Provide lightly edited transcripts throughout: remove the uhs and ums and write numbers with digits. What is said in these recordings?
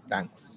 Thanks.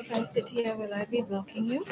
If I sit here, will I be blocking you?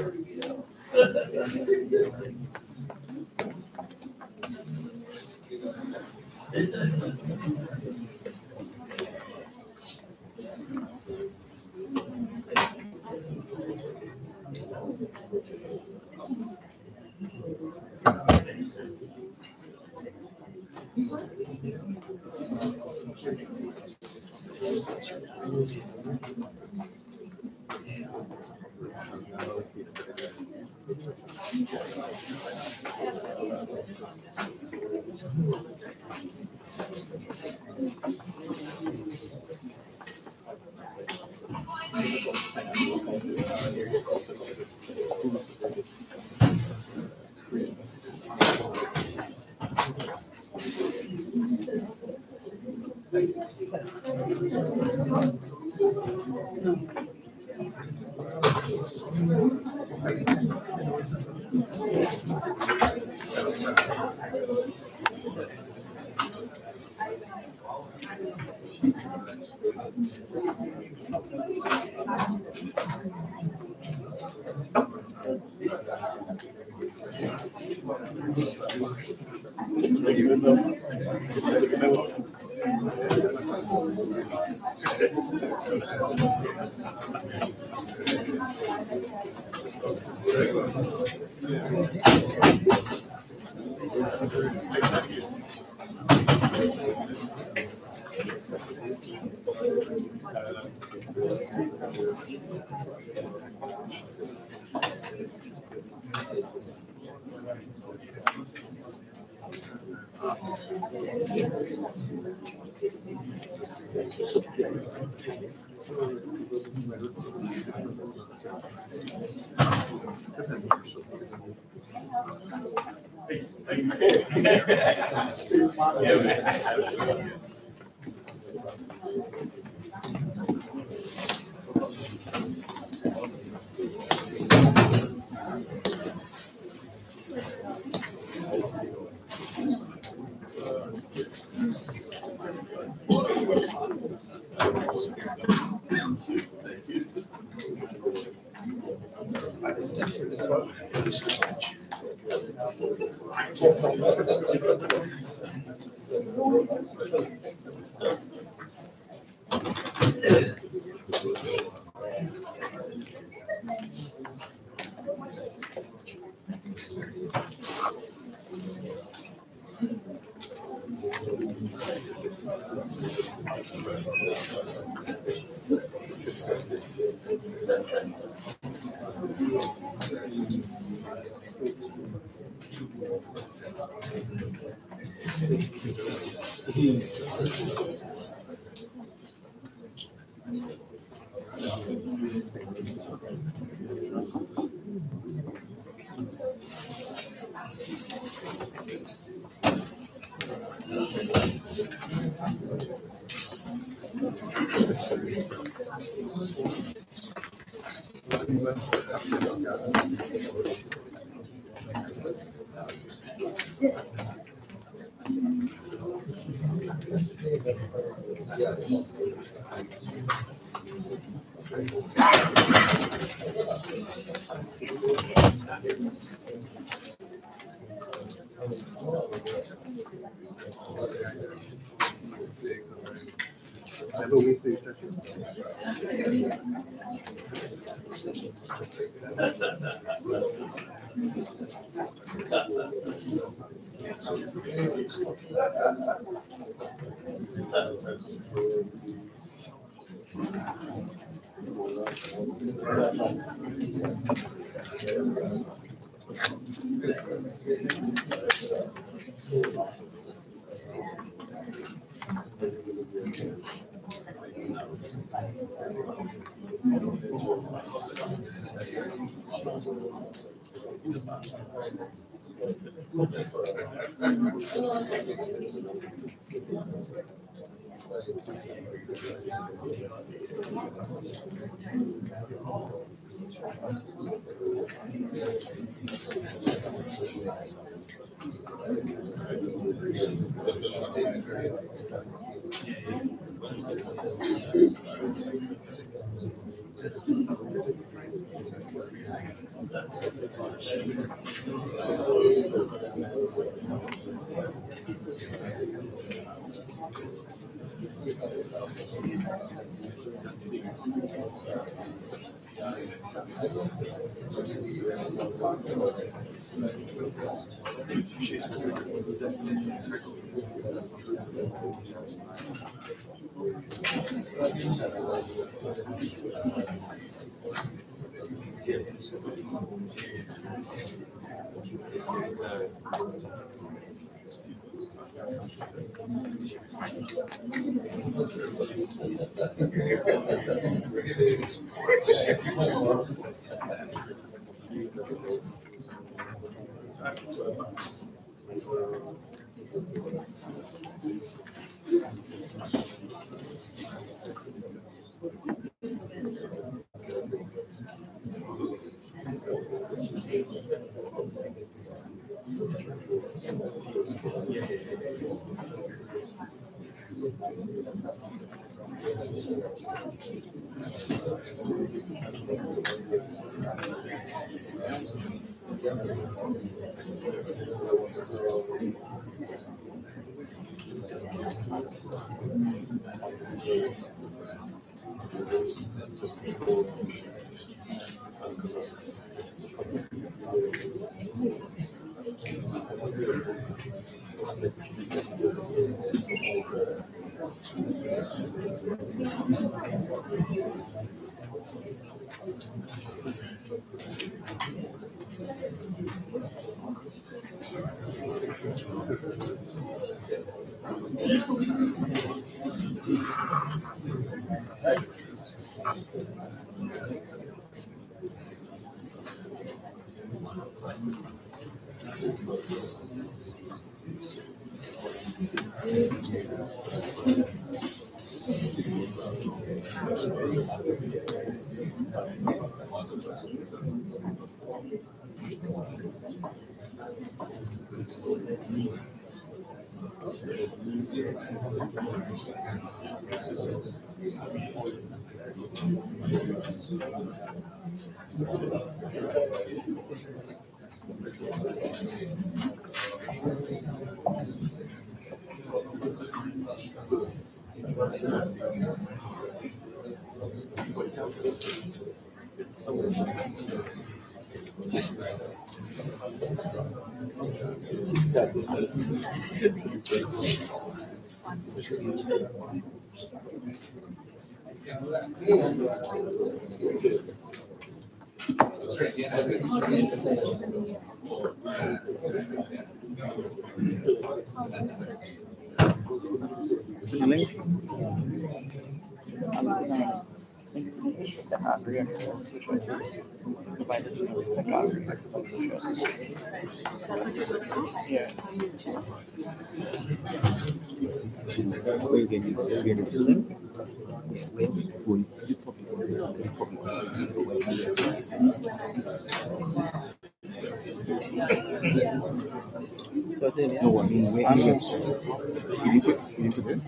No, I mean, where you didn't put it?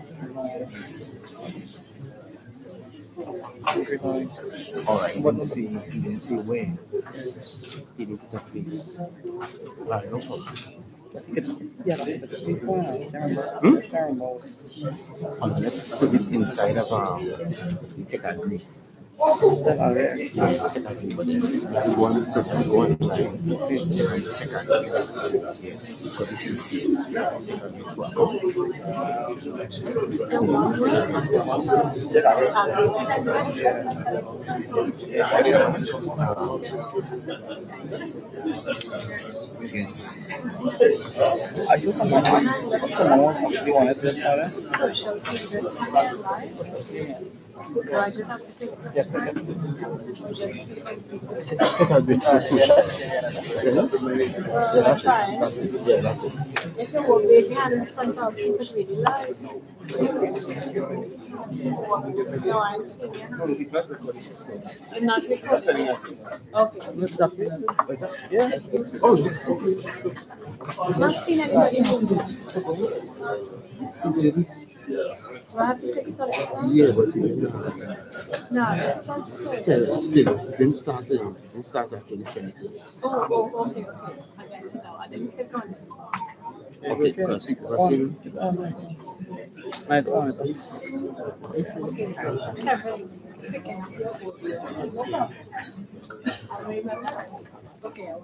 All right, you didn't see where. He didn't put this. All right, no problem. Let's put it inside of take a green. One line. So this is If you were big and fantastic for really lives. No, I'm seeing it. And not recording. Okay. yeah. Not seen anybody move. Do I have to take something? Yeah, but No, it's not so. still, then start after the semicolons. Okay. I got it now. I didn't click on it. Okay, because Okay.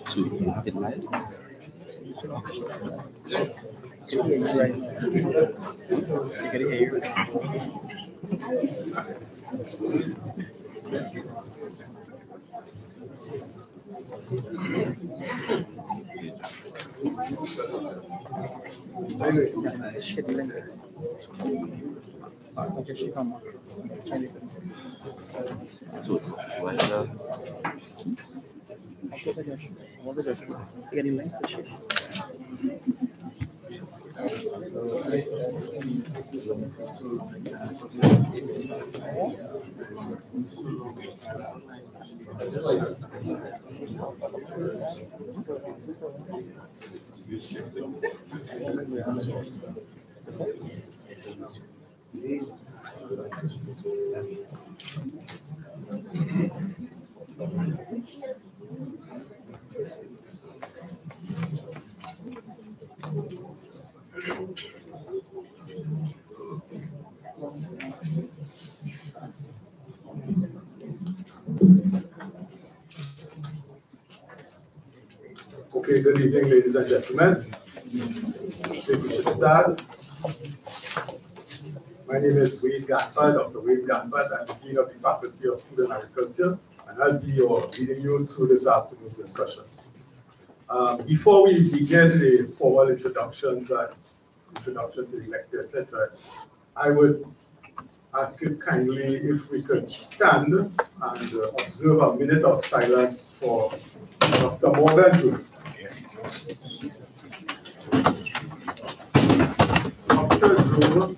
So you have it live. Okay, good evening, ladies and gentlemen. I think we should start. My name is Wade Gatford, Dr. Wade Gatford. I'm the Dean of the Faculty of Food and Agriculture, and I'll be leading you through this afternoon's discussion. Before we begin the formal introduction to the lecture, etc., I would ask you kindly if we could stand and observe a minute of silence for Dr. Morgan June. Dr. June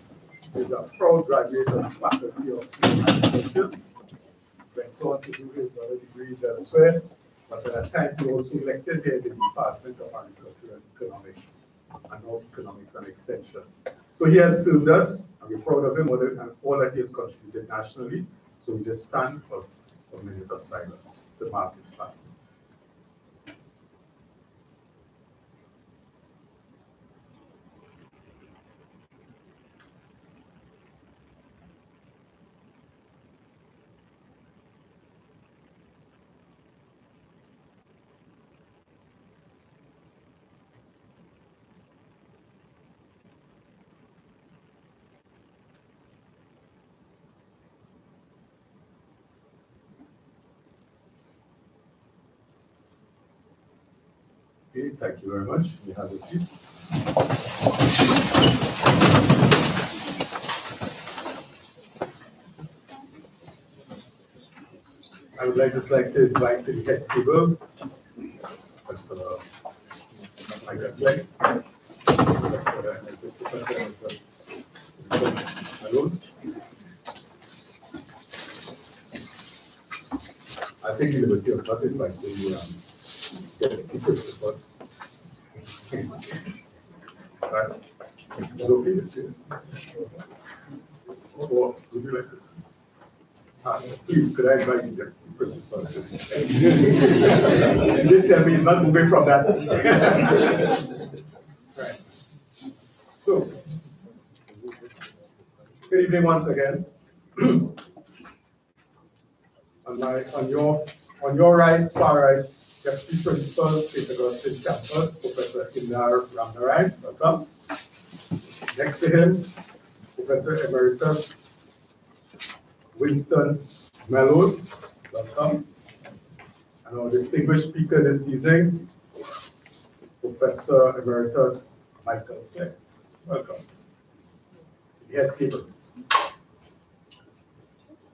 is a proud graduate of the Faculty of Food and Agriculture. Went on to do his other degrees elsewhere, but at that time he also lectured here in the Department of Agriculture and Economics, and now Economics and Extension. So he has served us, and we're proud of him and all that he has contributed nationally. So we just stand for a minute of silence. The mark is passing. Okay, thank you very much. You have your seats. I would like to invite to the head table Professor Michael Clegg, Malone. I think you would have not invited the principal. Right. Is it okay to stay? Or would you like to stay? Please, could I invite the principal? You did tell me he's not moving from that seat. Right. So, good evening once again. On your right, far right, Deputy Principal, St. Augustine Campus, Professor Indar Ramnarayan, welcome. Next to him, Professor Emeritus Winston Malone, welcome. And our distinguished speaker this evening, Professor Emeritus Michael Clegg, welcome. The head table.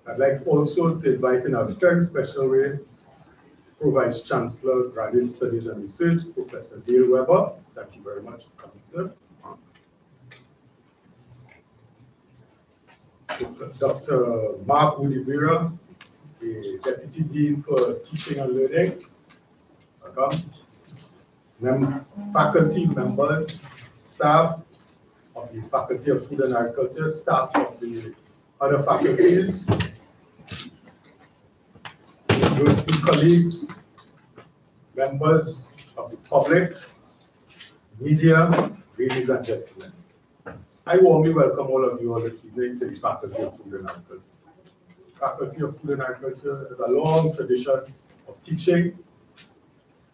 I'd like also to invite in a very special way Pro-Vice Chancellor, Graduate Studies and Research, Professor Dale Weber. Thank you very much for coming, sir. Dr. Mark Udivira, the Deputy Dean for Teaching and Learning. Welcome. Faculty members, staff of the Faculty of Food and Agriculture, staff of the other faculties, university colleagues, members of the public, media, ladies and gentlemen. I warmly welcome all of you all this evening to the Faculty of Food and Agriculture. Faculty of Food and Agriculture has a long tradition of teaching,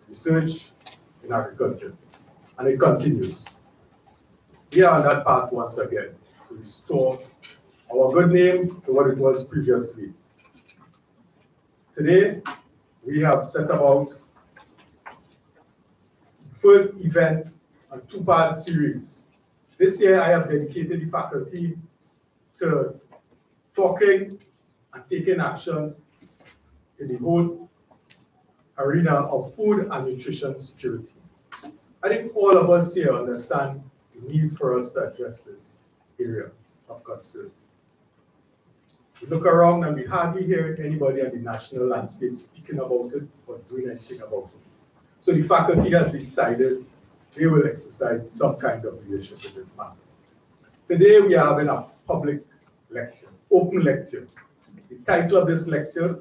research in agriculture, and it continues. We are on that path once again to restore our good name to what it was previously. Today, we have set about the first event on a two-part series. This year, I have dedicated the faculty to talking and taking actions in the whole arena of food and nutrition security. I think all of us here understand the need for us to address this area of concern. We look around and we hardly hear anybody on the national landscape speaking about it or doing anything about it. So the faculty has decided they will exercise some kind of leadership in this matter. Today we are having a public lecture, open lecture. The title of this lecture,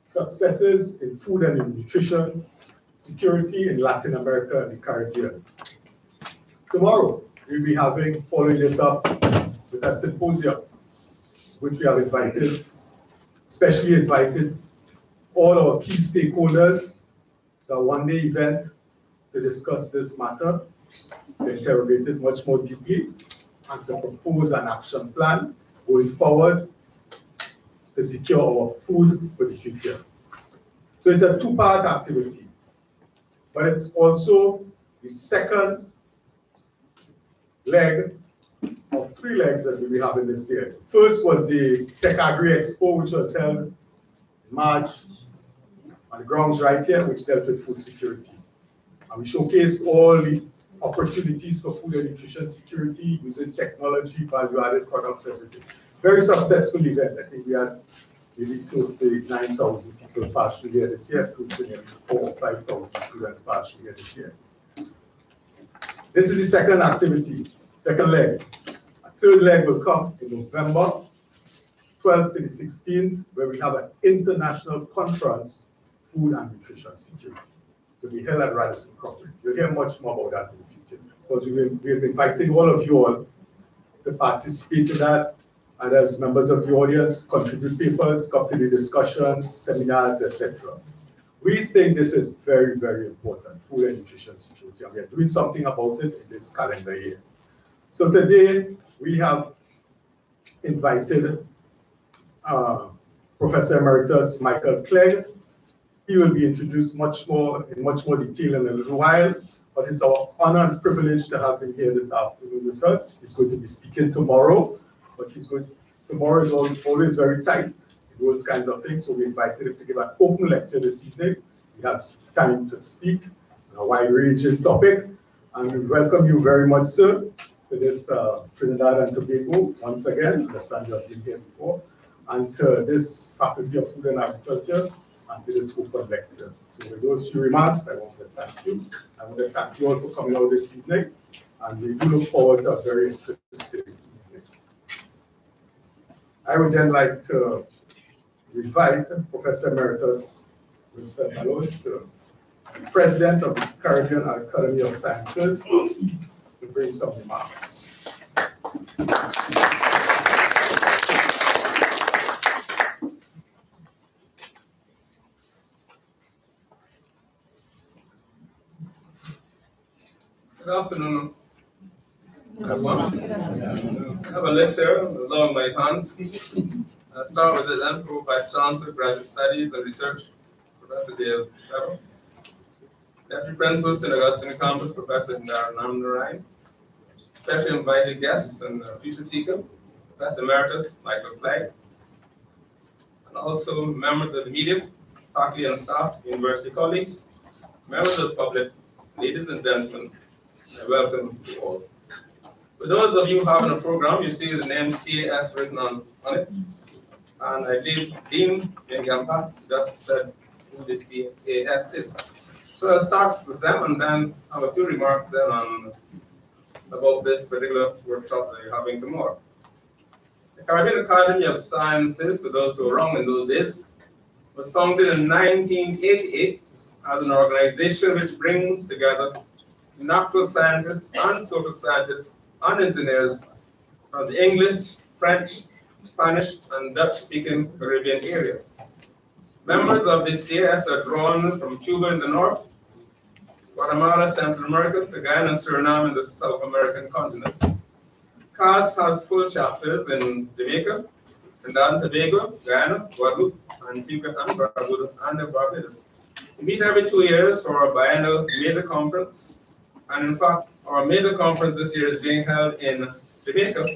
Successes in Food and Nutrition, Security in Latin America and the Caribbean. Tomorrow, we'll be following this up with a symposium, which we have invited, specially invited all our key stakeholders a one-day event to discuss this matter, to interrogate it much more deeply, and to propose an action plan going forward to secure our food for the future. So it's a two-part activity, but it's also the second leg of three legs that we have in this year. First was the Tech Agri Expo, which was held in March on the grounds right here, which dealt with food security. And we showcased all the opportunities for food and nutrition security using technology, value-added products, everything. Very successful event. I think we had maybe close to 9,000 people pass through here this year, close to 4,000 or 5,000 students pass through here this year. This is the second activity, second leg. A third leg will come in November 12th to the 16th, where we have an international conference, Food and Nutrition Security, to be held at Radisson Crawford. You'll hear much more about that in the future, because we've invited all of you all to participate in that, and as members of the audience, contribute papers, come to the discussions, seminars, etc. We think this is very, very important, food and nutrition security, and we are doing something about it in this calendar year. So today, we have invited Professor Emeritus Michael Clegg. He will be introduced in much more detail in a little while, but it's our honor and privilege to have him here this afternoon with us. He's going to be speaking tomorrow, but tomorrow is always very tight, those kinds of things, so we invited him to give an open lecture this evening. He has time to speak on a wide-ranging topic, and we welcome you very much, sir, to this Trinidad and Tobago, once again. I understand you have been here before, and to this Faculty of Food and Agriculture, and to this open lecture. So with those few remarks, I want to thank you. I want to thank you all for coming out this evening, and we do look forward to a very interesting evening. I would then like to invite Professor Emeritus Winston Bellows, the President of the Caribbean Academy of Sciences, to bring some remarks. Good afternoon, everyone. I have a list here along my hands. I'll start with the then Vice Chancellor, Graduate Studies and Research, Professor Dale Trevor. Deputy Principal, St. Augustine Campus, Professor Darren Ryan. Special invited guests and future speaker, Professor Emeritus Michael Clegg. And also members of the media, faculty and staff, university colleagues, members of the public, ladies and gentlemen, I welcome you all. For those of you having a program, you see the name CAS written on it. And I believe Dean Ngampa just said who the CAS is. So I'll start with them and then have a few remarks then on about this particular workshop that you're having tomorrow. The Caribbean Academy of Sciences, for those who were wrong in those days, was founded in 1988 as an organization which brings together natural scientists and social scientists and engineers from the English, French, Spanish, and Dutch-speaking Caribbean area. Members of this CAS are drawn from Cuba in the north, Guatemala, Central America, to Guyana and Suriname in the South American continent. CAS has full chapters in Jamaica, Trinidad and Tobago, Guyana, Guadeloupe, Antigua and Barbuda, and Barbados. We meet every 2 years for our biennial major conference. And in fact, our major conference this year is being held in Jamaica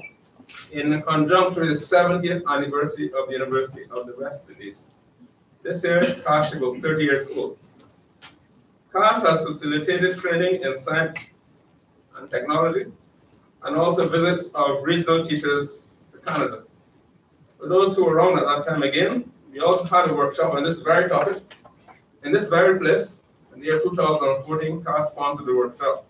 in conjunction with the 70th anniversary of the University of the West Indies. This year, CAS is about 30 years old. CAS has facilitated training in science and technology, and also visits of regional teachers to Canada. For those who were around at that time again, we also had a workshop on this very topic in this very place. In the year 2014, CAS sponsored a workshop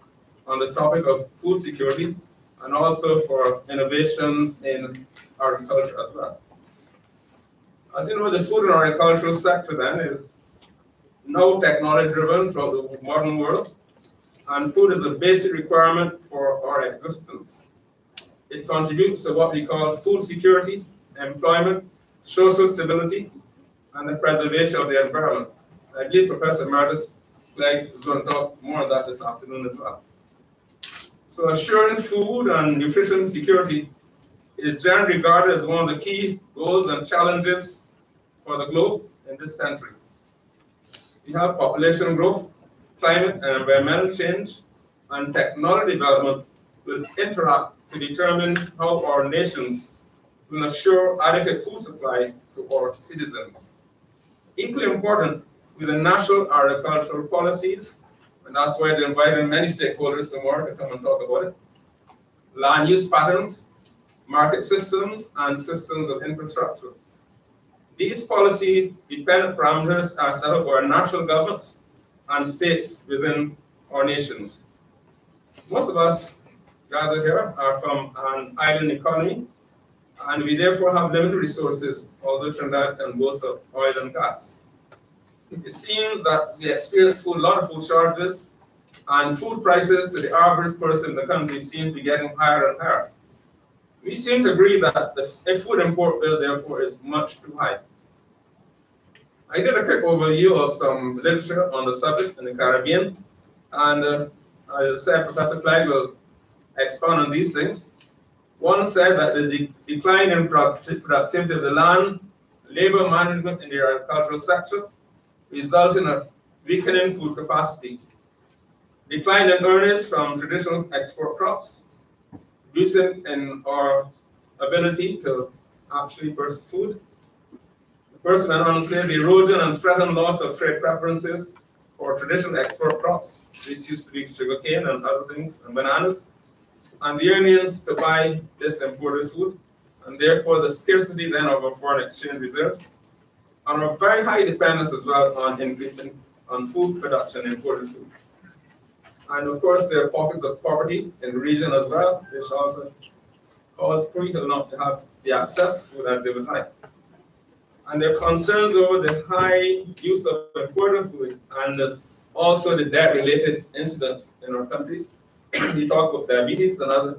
on the topic of food security and also for innovations in agriculture as well. As you know, the food and agricultural sector then is now technology-driven throughout the modern world, and food is a basic requirement for our existence. It contributes to what we call food security, employment, social stability, and the preservation of the environment. I believe Professor Emeritus Clegg is going to talk more on that this afternoon as well. So assuring food and nutrition security is generally regarded as one of the key goals and challenges for the globe in this century. We have population growth, climate and environmental change, and technology development will interact to determine how our nations will assure adequate food supply to our citizens. Equally important with the national agricultural policies, and that's why they're inviting many stakeholders tomorrow to come and talk about it. Land use patterns, market systems, and systems of infrastructure. These policy-dependent parameters are set up by our national governments and states within our nations. Most of us gathered here are from an island economy, and we therefore have limited resources, although Trinidad can boast of oil and gas. It seems that we experience a lot of food shortages, and food prices to the average person in the country seems to be getting higher and higher. We seem to agree that the food import bill, therefore, is much too high. I did a quick overview of some literature on the subject in the Caribbean, and as I said, Professor Clegg will expand on these things. One said that the decline in productivity of the land, labor management in the agricultural sector results in a weakening food capacity. Decline in earnings from traditional export crops, reducing in our ability to actually purchase food. The person went on to say the erosion and threatened loss of trade preferences for traditional export crops, which used to be sugarcane and other things, and bananas, and the earnings to buy this imported food, and therefore the scarcity then of our foreign exchange reserves, and our very high dependence as well on increasing on food production, imported food. And of course, there are pockets of poverty in the region as well, which also cause people not to have the access to food that they would like. And there are concerns over the high use of imported food and also the debt-related incidents in our countries. We talk about diabetes and other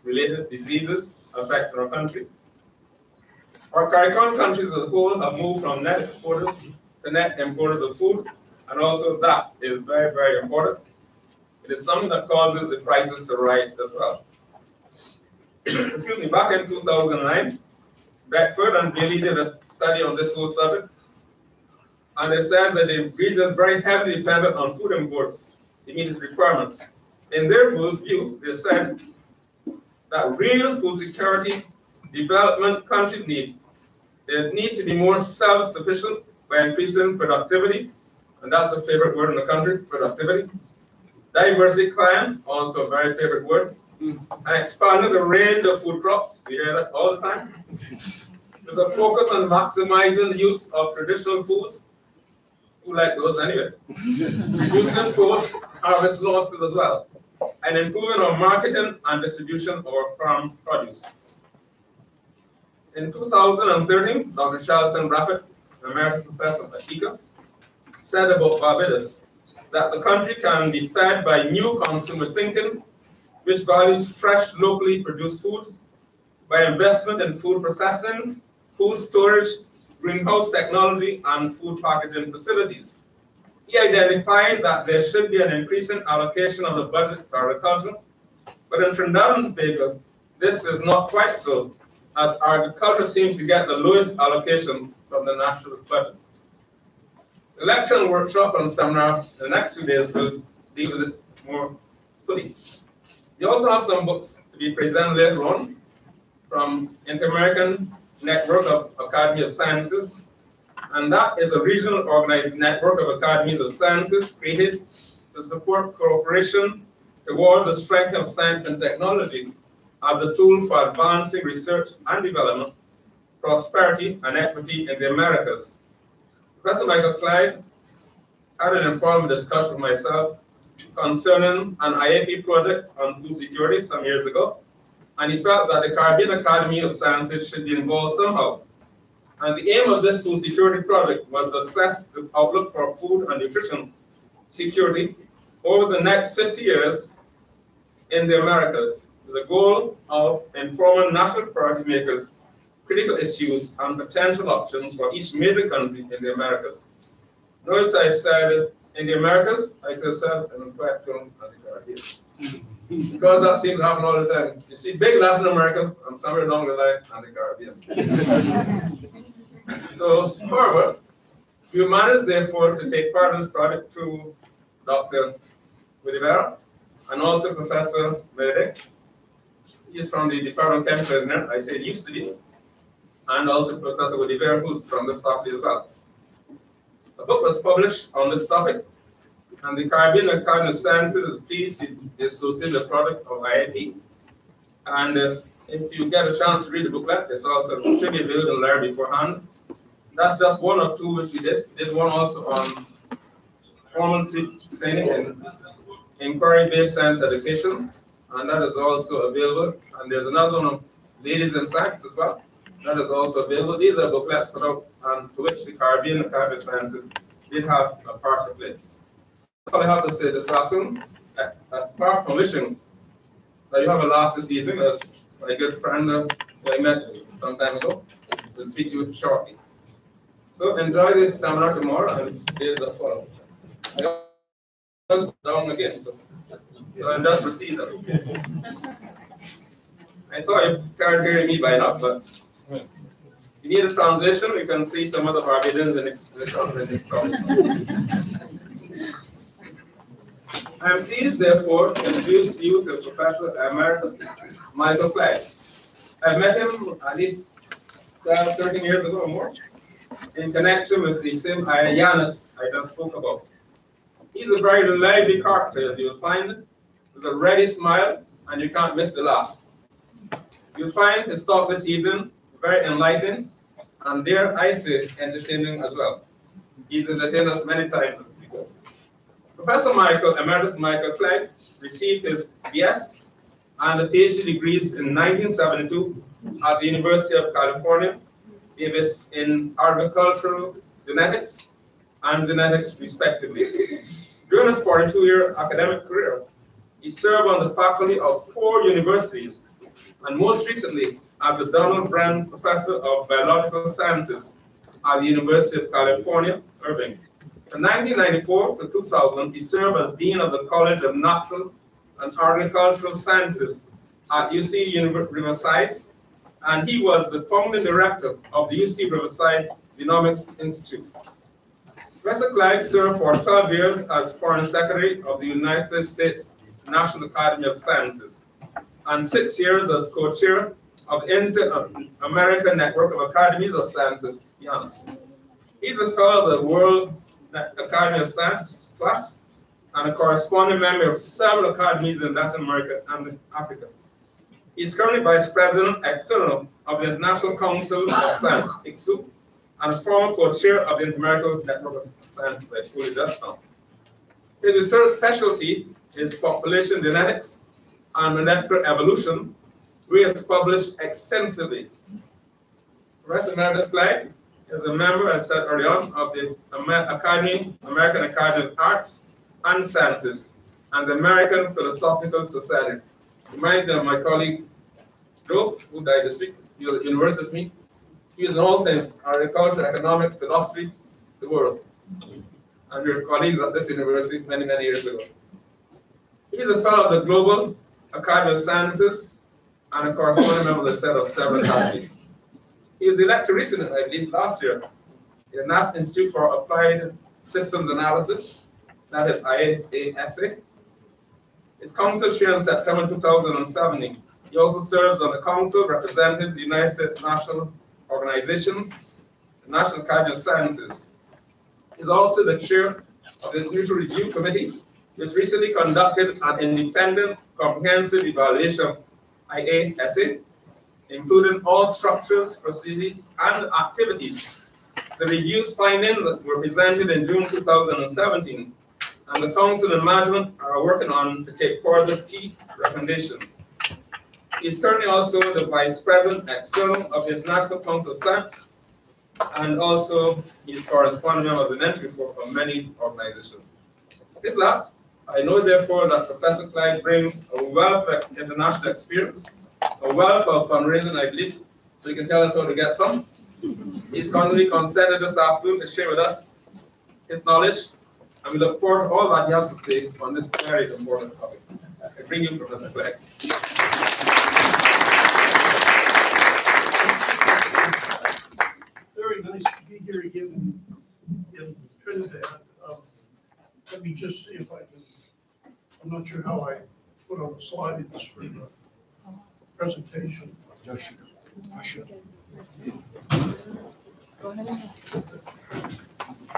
related diseases affecting our country. Our CARICOM countries as a whole have moved from net exporters to net importers of food, and also that is very, very important. It is something that causes the prices to rise as well. Excuse me, back in 2009, Beckford and Bailey did a study on this whole subject, and they said that the region is very heavily dependent on food imports to meet its requirements. In their view, they said that real food security development countries need to be more self-sufficient by increasing productivity, and that's a favorite word in the country, productivity. Diversifying, also a very favorite word, and expanding the range of food crops. We hear that all the time. There's a focus on maximizing the use of traditional foods. Who like those anyway? Reducing post-harvest losses as well, and improving our marketing and distribution of our farm produce. In 2013, Dr. Charleston Braffett, Emeritus Professor at TICA, said about Barbados that the country can be fed by new consumer thinking, which values fresh, locally produced foods, by investment in food processing, food storage, greenhouse technology, and food packaging facilities. He identified that there should be an increasing allocation of the budget to agriculture, but in Trinidad and Tobago, this is not quite so, as agriculture seems to get the lowest allocation from the national budget. The lecture and workshop and seminar in the next few days will deal with this more fully. We also have some books to be presented later on from Inter-American Network of Academy of Sciences, and that is a regional organized network of academies of sciences created to support cooperation toward the strength of science and technology as a tool for advancing research and development, prosperity, and equity in the Americas. Professor Michael Clegg had an informal discussion with myself concerning an IAP project on food security some years ago, and he felt that the Caribbean Academy of Sciences should be involved somehow. And the aim of this food security project was to assess the outlook for food and nutrition security over the next 50 years in the Americas, with the goal of informing national priority makers critical issues and potential options for each major country in the Americas. Notice I said in the Americas, I to yourself, and in fact, and the Caribbean. Because that seems to happen all the time. You see big Latin America, and somewhere along the line, and the Caribbean. So, however, we managed, therefore, to take part in this project through Dr. Wilibera and also Professor Benedict. He is from the Department of Chemical Engineering, I say used to be, and also Professor Wilibera, who's from this faculty as well. A book was published on this topic, and the Caribbean Academy of Sciences is pleased to associate the product of IIP. And if you get a chance to read the booklet, it's also should be available in there beforehand. That's just one or two which we did. We did one also on formal training in inquiry-based science education, and that is also available. And there's another one on ladies in science as well. That is also available. These are booklets put out, and to which the Caribbean Academy of Sciences did have a part to play. That's all I have to say this afternoon. As part from wishing that you have a laugh this evening, as my good friend who I met some time ago will speak to you shortly. So enjoy the seminar tomorrow and days that follow. I was down again, so I'll just proceed. I thought you can't hear me by now, but if you need a translation, you can see some of the Barbadians in the translating problem. I am pleased, therefore, to introduce you to Professor Emeritus Michael Clyde. I met him at least 12, 13 years ago or more, in connection with the same Janus I just spoke about. He's a very lively character, as you'll find, with a ready smile, and you can't miss the laugh. You'll find his talk this evening very enlightening, and dare I say, entertaining as well. He's entertained us many times before. Professor Emeritus Michael Clyde received his BS and a PhD degrees in 1972 at the University of California, Davis, in agricultural genetics and genetics respectively. During a 42-year academic career, he served on the faculty of 4 universities, and most recently as the Donald Brand Professor of Biological Sciences at the University of California, Irvine. From 1994 to 2000, he served as Dean of the College of Natural and Agricultural Sciences at UC Riverside, and he was the founding director of the UC Riverside Genomics Institute. Professor Clyde served for 12 years as Foreign Secretary of the United States National Academy of Sciences, and 6 years as co-chair of the Inter-American Network of Academies of Sciences, (IANS). He's a fellow of the World Academy of Science Plus, and a corresponding member of several academies in Latin America and Africa. He is currently Vice President External of the International Council of Science, ICSU, and a former co-chair of the Inter-American Network of Science, that I told you just now. His research specialty is population genetics and molecular evolution, where he has published extensively. Professor Emeritus Clyde is a member, as I said earlier on, of the American Academy of Arts and Sciences and the American Philosophical Society. Remind me of my colleague Joe, who died this week. He was at university with me. He was in all things, agriculture, economics, philosophy, the world. And we were colleagues at this university many, many years ago. He is a fellow of the Global Academy of Sciences and a corresponding member of the set of several academies. He was elected recently, I believe last year, in the NASA Institute for Applied Systems Analysis, that is IASA. His council chair in September 2017. He also serves on the council representing the United States National Organizations, the National Academy of Sciences. He's also the chair of the Institutional Review Committee, which recently conducted an independent comprehensive evaluation, IASA, including all structures, procedures, and activities. The review's findings were presented in June 2017, and the council and management are working on to take forward key recommendations. He is currently also the Vice President External of the International Council of Science, and also he is corresponding member of the entry for many organizations. With that, I know therefore that Professor Clyde brings a wealth of international experience, a wealth of fundraising, I believe, so he can tell us how to get some. He's kindly consented this afternoon to share with us his knowledge And we look forward to all that he has to say on this very important topic. I bring you Professor Clegg. Very nice to be here again in Trinidad. Let me just see if I can, I'm not sure how I put on the slides for the presentation.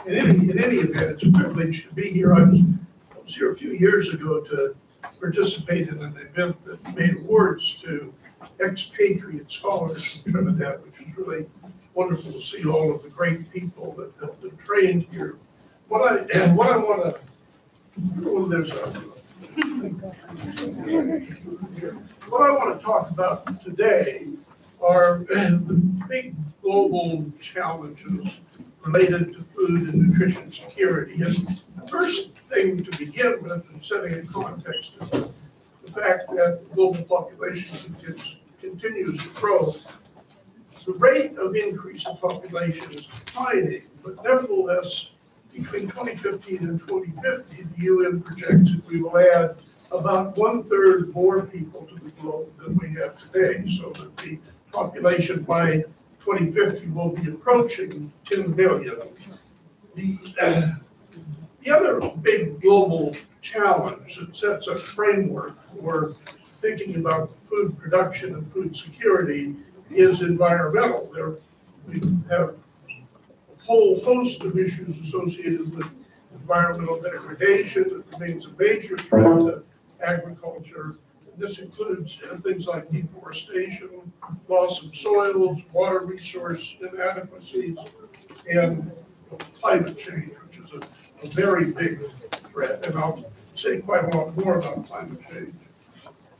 In any event, it's a privilege to be here. I was here a few years ago to participate in an event that made awards to expatriate scholars from Trinidad, which was really wonderful to see all of the great people that have been trained here. What I want to talk about today are the big global challenges related to food and nutrition security. And the first thing to begin with, and setting a context, is the fact that the global population continues to grow. The rate of increase in population is declining, but nevertheless, between 2015 and 2050, the UN projects that we will add about 1/3 more people to the globe than we have today, so that the population by 2050 will be approaching 10 billion. The other big global challenge that sets a framework for thinking about food production and food security is environmental. We have a whole host of issues associated with environmental degradation that remains a major threat to agriculture. This includes things like deforestation, loss of soils, water resource inadequacies, and climate change, which is a very big threat. And I'll say quite a lot more about climate change.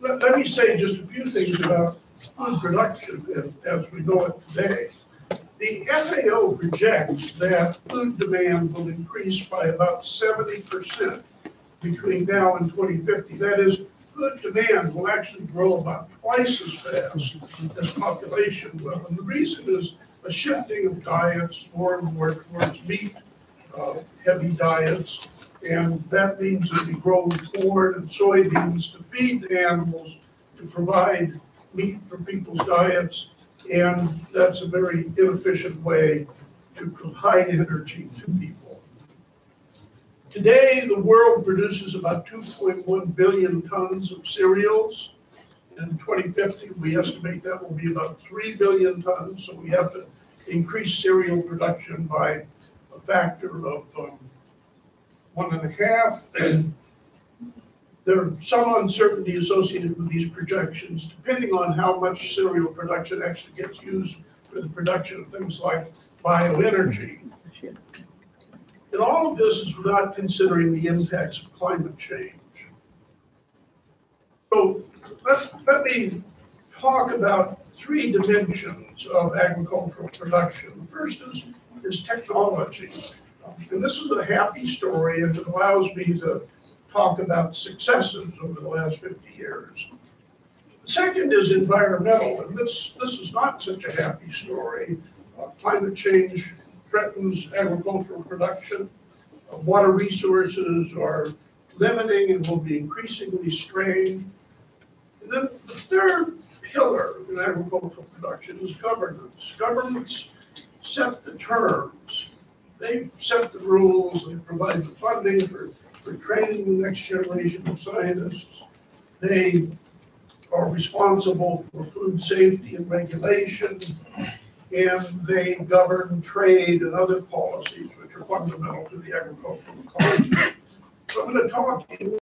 Let me say just a few things about food production as we know it today. The FAO projects that food demand will increase by about 70% between now and 2050. That is, food demand will actually grow about twice as fast as population will. And the reason is a shifting of diets more and more towards meat heavy diets. And that means that we grow corn and soybeans to feed the animals, to provide meat for people's diets. And that's a very inefficient way to provide energy to people. Today, the world produces about 2.1 billion tons of cereals. In 2050, we estimate that will be about 3 billion tons. So we have to increase cereal production by a factor of 1.5. There's some uncertainty associated with these projections, depending on how much cereal production actually gets used for the production of things like bioenergy. And all of this is without considering the impacts of climate change. So let me talk about 3 dimensions of agricultural production. The first is technology. And this is a happy story, and it allows me to talk about successes over the last 50 years. The second is environmental, and this is not such a happy story. Climate change threatens agricultural production. Water resources are limiting and will be increasingly strained. And then the third pillar in agricultural production is governance. Governments set the terms. They set the rules, they provide the funding for training the next generation of scientists. They are responsible for food safety and regulation, and they govern trade and other policies which are fundamental to the agricultural economy. So I'm going to talk to you